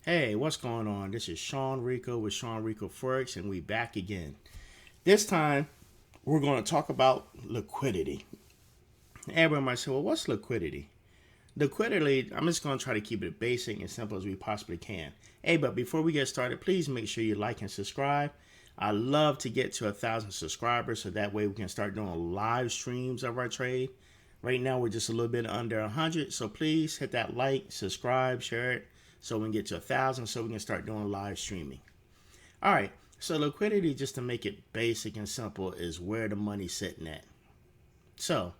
Hey, what's going on? This is Sean Rico with Sean Rico Forex, and we back again. This time, we're going to talk about liquidity. Everyone might say, well, what's liquidity? Liquidity, I'm just going to try to keep it basic and simple as we possibly can. Hey, but before we get started, please make sure you like and subscribe. I love to get to 1,000 subscribers so that way we can start doing live streams of our trade. Right now, we're just a little bit under 100, so please hit that like, subscribe, share it, so we can get to 1,000 so we can start doing live streaming. All right, so liquidity, just to make it basic and simple, is where the money's sitting at. So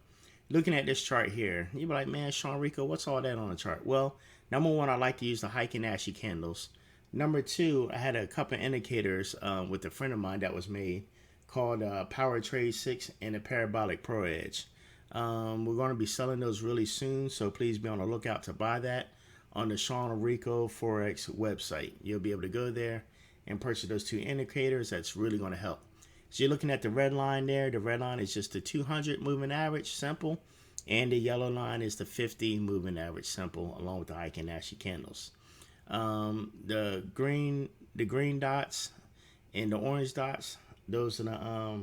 looking at this chart here, you'll be like, man, Sean Rico, what's all that on the chart? Well, number one, I like to use the Heiken Ashy candles. Number two, I had a couple of indicators with a friend of mine that was made called Power Trade 6 and a Parabolic Pro Edge. We're going to be selling those really soon, so please be on the lookout to buy that on the Sean Rico Forex website. You'll be able to go there and purchase those two indicators. That's really going to help. So you're looking at the red line there. The red line is just the 200 moving average, simple. And the yellow line is the 50 moving average, simple, along with the Heiken Ashy candles. The green dots and the orange dots, those are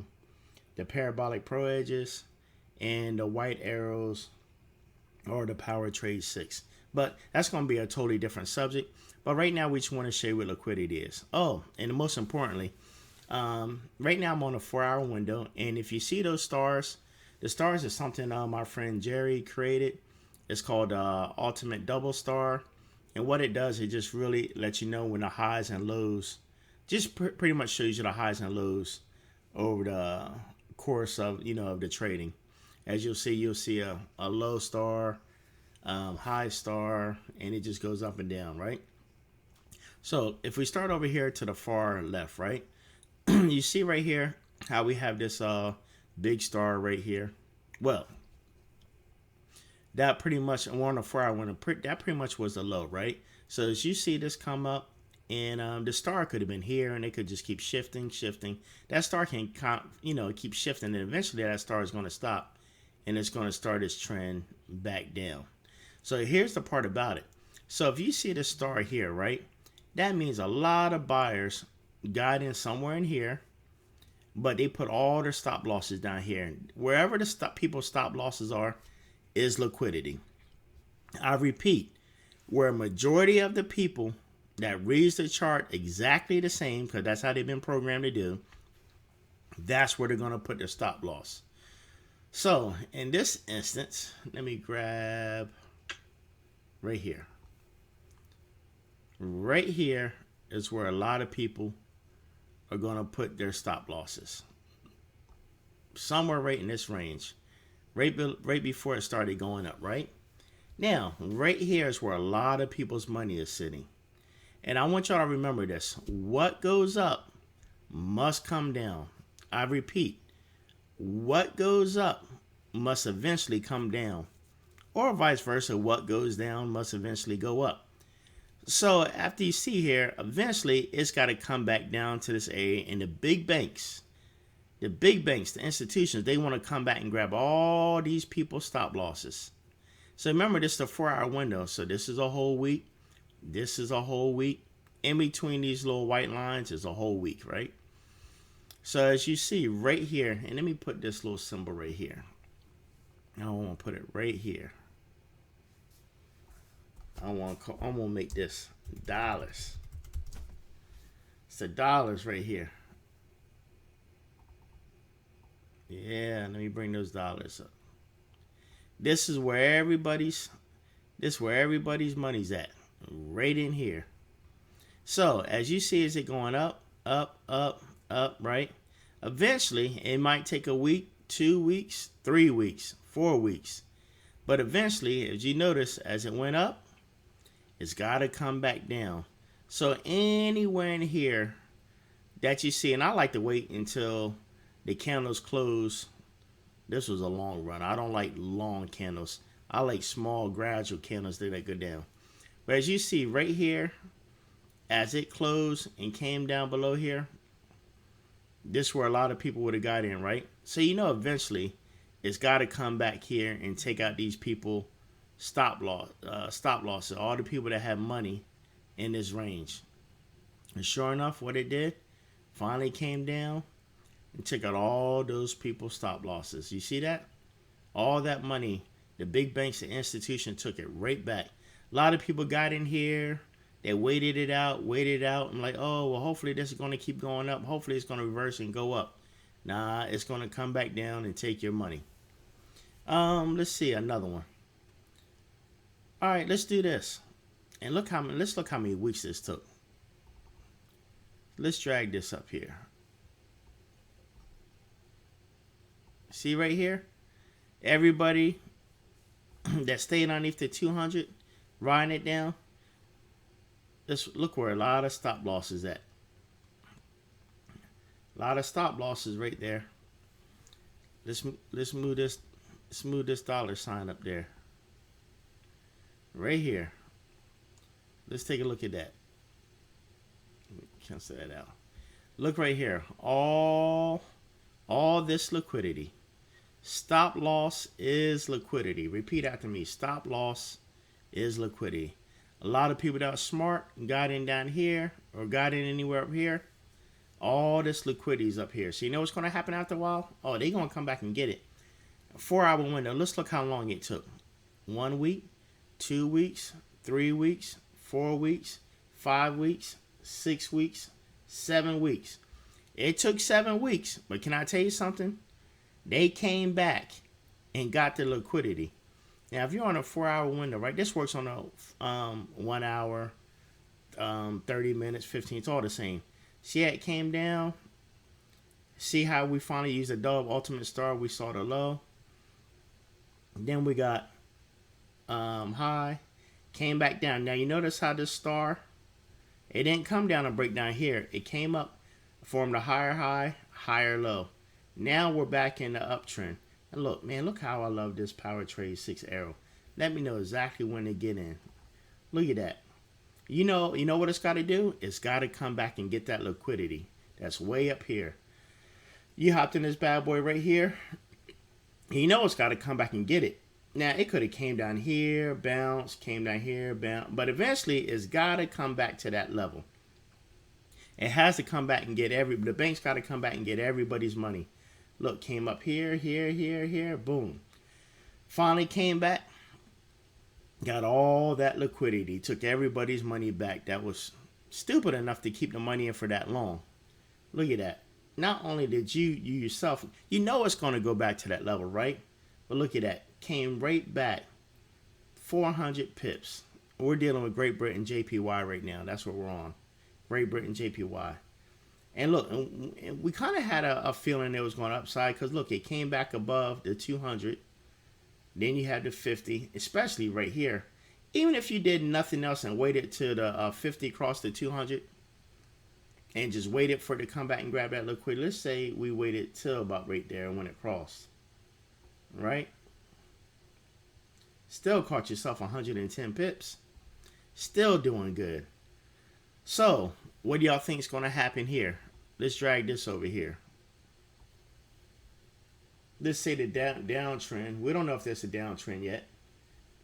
the parabolic pro edges, and the white arrows are the Power Trade 6. But that's going to be a totally different subject. But right now, we just want to show you what liquidity is. Oh, and most importantly, right now I'm on a 4-hour window. And if you see those stars, the stars is something my friend Jerry created. It's called Ultimate Double Star. And what it does, it just really lets you know when the highs and lows, just pretty much shows you the highs and lows over the course of, of the trading. As you'll see a low star, high star, and it just goes up and down, right? So if we start over here to the far left, right, you see right here how we have this big star right here. Well, that pretty much on the 4-hour window, that pretty much was the low, right? So as you see this come up, and the star could have been here, and it could just keep shifting. That star can keep shifting, and eventually that star is going to stop, and it's going to start its trend back down. So here's the part about it. So if you see the star here, right, that means a lot of buyers got in somewhere in here, but they put all their stop losses down here. And wherever the people's stop losses are is liquidity. I repeat, where a majority of the people that reads the chart exactly the same, because that's how they've been programmed to do, that's where they're going to put their stop loss. So in this instance, let me grab right here. Right here is where a lot of people are going to put their stop losses. Somewhere right in this range. Right before it started going up, right? Now, right here is where a lot of people's money is sitting. And I want y'all to remember this. What goes up must come down. I repeat, what goes up must eventually come down. Or vice versa, what goes down must eventually go up. So after you see here, eventually it's got to come back down to this area, and the big banks, the institutions, they want to come back and grab all these people's stop losses. So remember, this is a 4-hour window. So this is a whole week. This is a whole week. In between these little white lines is a whole week, right? So as you see right here, and let me put this little symbol right here. I want to put it right here. I'm gonna make this dollars. It's the dollars right here. Yeah, let me bring those dollars up. This is where everybody's money's at. Right in here. So as you see, is it going up, right? Eventually, it might take a week, 2 weeks, 3 weeks, 4 weeks. But eventually, as you notice, as it went up, it's got to come back down. So anywhere in here that you see, and I like to wait until the candles close. This was a long run. I don't like long candles. I like small, gradual candles that go down. But as you see right here, as it closed and came down below here, this is where a lot of people would have got in, right? So eventually it's got to come back here and take out these people stop losses, all the people that have money in this range. And sure enough, what it did, finally came down and took out all those people's stop losses. You see that? All that money, the big banks and institutions took it right back. A lot of people got in here. They waited it out. I'm like, oh, well, hopefully this is going to keep going up. Hopefully it's going to reverse and go up. Nah, it's going to come back down and take your money. Let's see another one. All right, let's do this. And let's look how many weeks this took. Let's drag this up here. See right here? Everybody that stayed underneath the 200, riding it down. Let's look where a lot of stop losses at. A lot of stop losses right there. Let's move this dollar sign up there. Right here. Let's take a look at that. Cancel that out. Look right here. All this liquidity. Stop loss is liquidity. Repeat after me. Stop loss is liquidity. A lot of people that are smart got in down here or got in anywhere up here. All this liquidity is up here. So you know what's going to happen after a while? Oh, they're going to come back and get it. A 4-hour window. Let's look how long it took. 1 week, 2 weeks, 3 weeks, 4 weeks, 5 weeks, 6 weeks, 7 weeks. It took 7 weeks. But can I tell you something? They came back and got the liquidity. Now, if you're on a 4-hour window, right? This works on a 1 hour, 30 minutes, 15. It's all the same. See how it came down? See how we finally used a dub ultimate star? We saw the low. Then we got high. Came back down. Now, you notice how this star, it didn't come down and break down here. It came up, formed a higher high, higher low. Now we're back in the uptrend. And look, man, look how I love this power trade 6 arrow. Let me know exactly when to get in. Look at that. You know what it's got to do? It's got to come back and get that liquidity. That's way up here. You hopped in this bad boy right here. You know it's got to come back and get it. Now, it could have came down here, bounce, came down here, bounce. But eventually, it's got to come back to that level. It has to come back and get the bank's got to come back and get everybody's money. Look, came up here, here, boom. Finally came back. Got all that liquidity. Took everybody's money back. That was stupid enough to keep the money in for that long. Look at that. Not only did you yourself, you know it's going to go back to that level, right? But look at that. Came right back. 400 pips. We're dealing with Great Britain JPY right now. That's what we're on. Great Britain JPY. And look, we kind of had a feeling it was going upside because look, it came back above the 200. Then you had the 50, especially right here. Even if you did nothing else and waited till the 50 crossed the 200 and just waited for it to come back and grab that liquidity. Let's say we waited till about right there when it crossed. Right? Still caught yourself 110 pips. Still doing good. So, what do y'all think is going to happen here? Let's drag this over here. Let's say the downtrend. We don't know if there's a downtrend yet.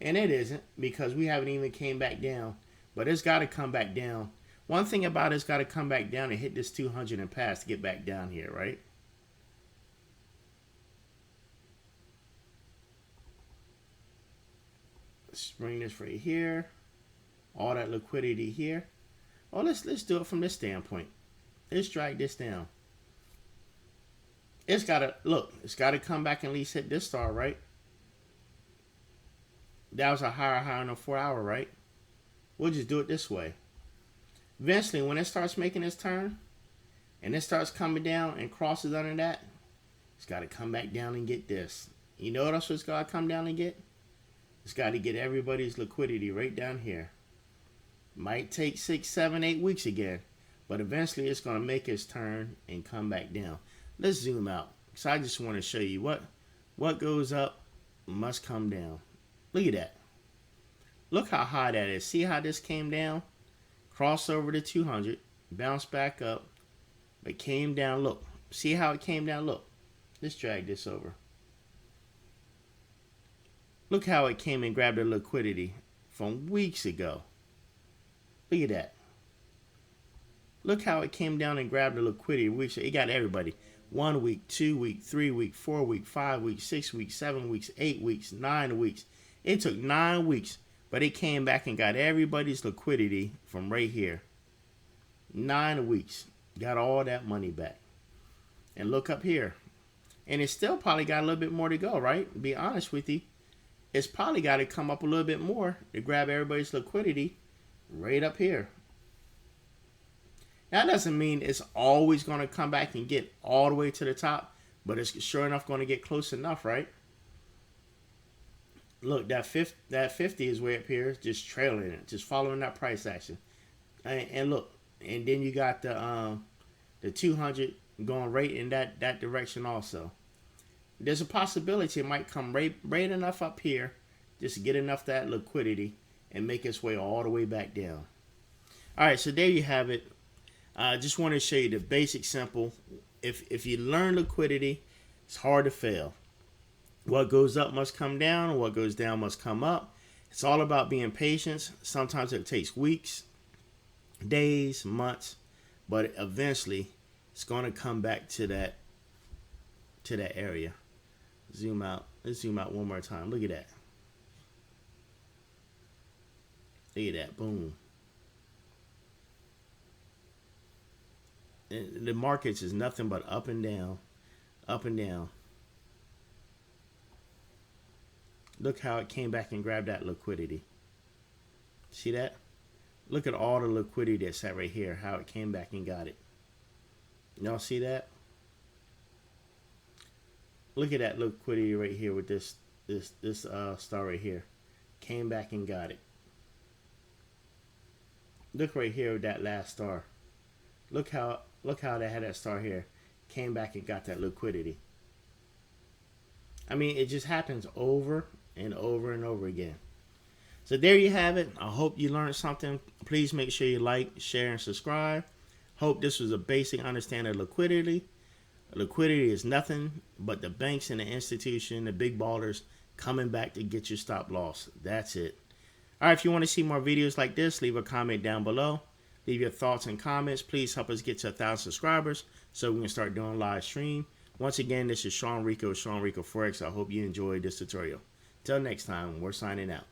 And it isn't because we haven't even came back down. But it's got to come back down. One thing about it's got to come back down and hit this 200 and pass to get back down here, right? Let's bring this right here. All that liquidity here. Oh, let's do it from this standpoint. Let's drag this down. It's got to, look, it's got to come back and at least hit this star, right? That was a higher high on a 4-hour, right? We'll just do it this way. Eventually, when it starts making its turn, and it starts coming down and crosses under that, it's got to come back down and get this. You know what else it's got to come down and get? It's got to get everybody's liquidity right down here. Might take 6, 7, 8 weeks again. But eventually it's going to make its turn and come back down. Let's zoom out. Because I just want to show you what goes up must come down. Look at that. Look how high that is. See how this came down? Cross over to 200. Bounce back up. But came down. Look. See how it came down? Look. Let's drag this over. Look how it came and grabbed the liquidity from weeks ago. Look at that. Look how it came down and grabbed the liquidity. It got everybody. 1 week, 2 week, 3 week, 4 week, 5 weeks, 6 weeks, 7 weeks, 8 weeks, 9 weeks. It took 9 weeks, but it came back and got everybody's liquidity from right here. 9 weeks. Got all that money back. And look up here. And it's still probably got a little bit more to go, right? To be honest with you, it's probably got to come up a little bit more to grab everybody's liquidity right up here. That doesn't mean it's always going to come back and get all the way to the top, but it's sure enough going to get close enough, right? Look, that 50 is way up here, just trailing it, just following that price action. And look, and then you got the 200 going right in that direction also. There's a possibility it might come right enough up here, just to get enough of that liquidity and make its way all the way back down. All right, so there you have it. I just want to show you the basic simple. If you learn liquidity, it's hard to fail. What goes up must come down, and what goes down must come up. It's all about being patient. Sometimes it takes weeks, days, months, but eventually it's going to come back to that area. Zoom out. Let's zoom out one more time. Look at that. Look at that. Boom. And the markets is nothing but up and down, up and down. Look how it came back and grabbed that liquidity. See that? Look at all the liquidity that's sat right here, how it came back and got it. Y'all see that? Look at that liquidity right here with this star right here. Came back and got it. Look right here with that last star. Look how they had that star here. Came back and got that liquidity. I mean, it just happens over and over and over again. So there you have it. I hope you learned something. Please make sure you like, share, and subscribe. Hope this was a basic understanding of liquidity. Liquidity is nothing but the banks and the institution, the big ballers, coming back to get your stop loss. That's it. All right, if you want to see more videos like this, leave a comment down below. Leave your thoughts and comments. Please help us get to 1,000 subscribers so we can start doing live stream. Once again, this is Sean Rico, Sean Rico Forex. I hope you enjoyed this tutorial. Till next time, we're signing out.